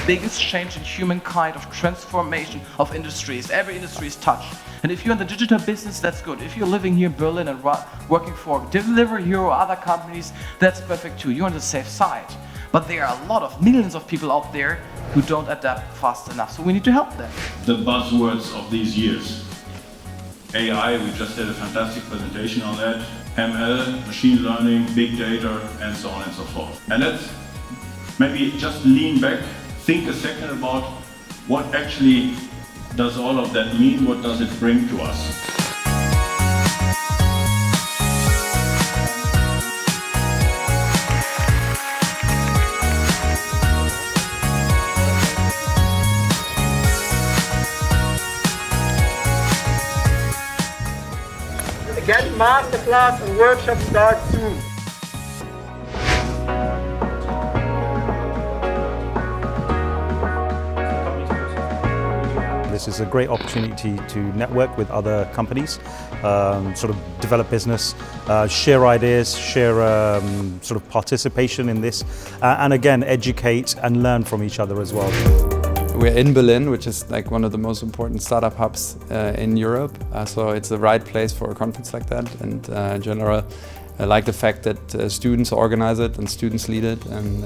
biggest change in humankind of transformation of industries. Every industry is touched. And if you're in the digital business, that's good. If you're living here in Berlin and working for Delivery Hero or other companies, that's perfect too. You're on the safe side. But there are a lot of millions of people out there who don't adapt fast enough, so we need to help them. The buzzwords of these years. AI, we just had a fantastic presentation on that. ML, machine learning, big data, and so on and so forth. And let's maybe just lean back, think a second about what actually does all of that mean, what does it bring to us? Again, masterclass and workshop start soon. This is a great opportunity to network with other companies, sort of develop business, share ideas, share sort of participation in this, and again, educate and learn from each other as well. We're in Berlin, which is like one of the most important startup hubs in Europe, so it's the right place for a conference like that. And in general, I like the fact that students organize it and students lead it, and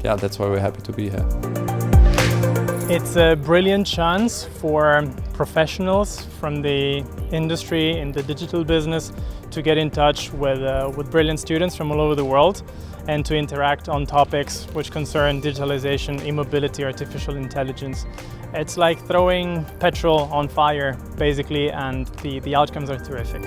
yeah, that's why we're happy to be here. It's a brilliant chance for professionals from the industry in the digital business to get in touch with brilliant students from all over the world and to interact on topics which concern digitalization, e-mobility, artificial intelligence. It's like throwing petrol on fire, basically, and the outcomes are terrific.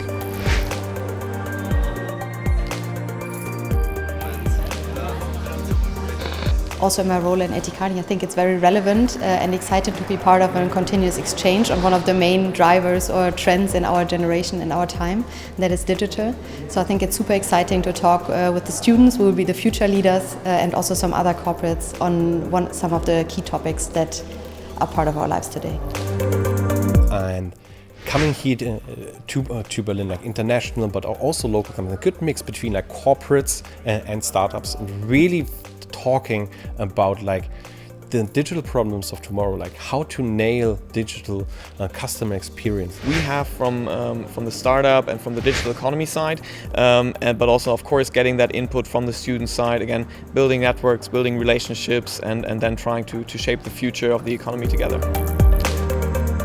Also in my role in Etikani, I think it's very relevant and excited to be part of a continuous exchange on one of the main drivers or trends in our generation, in our time, that is digital. So I think it's super exciting to talk with the students who will be the future leaders and also some other corporates on some of the key topics that are part of our lives today. And coming here to Berlin, like international but also local companies, a good mix between like corporates and startups, and really talking about like the digital problems of tomorrow, like how to nail digital customer experience. We have from the startup and from the digital economy side, but also of course getting that input from the student side, again building networks, building relationships, and then trying to shape the future of the economy together.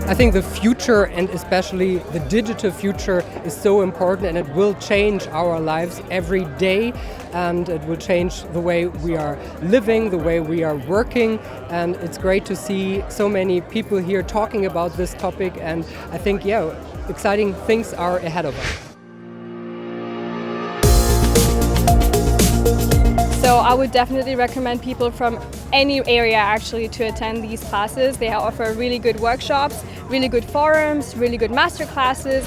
I think the future, and especially the digital future, is so important, and it will change our lives every day, and it will change the way we are living, the way we are working, and it's great to see so many people here talking about this topic, and I think, yeah, exciting things are ahead of us. So I would definitely recommend people from any area actually to attend these classes. They offer really good workshops, really good forums, really good master classes.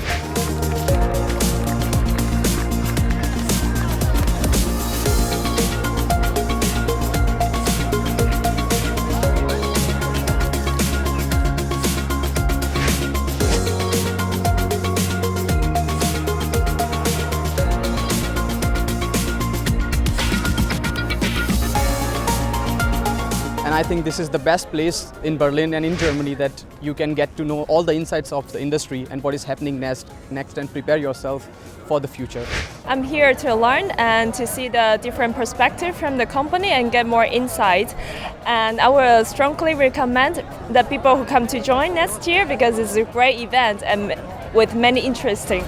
And I think this is the best place in Berlin and in Germany that you can get to know all the insights of the industry and what is happening next and prepare yourself for the future. I'm here to learn and to see the different perspective from the company and get more insight. And I will strongly recommend the people who come to join next year because it's a great event and with many interesting.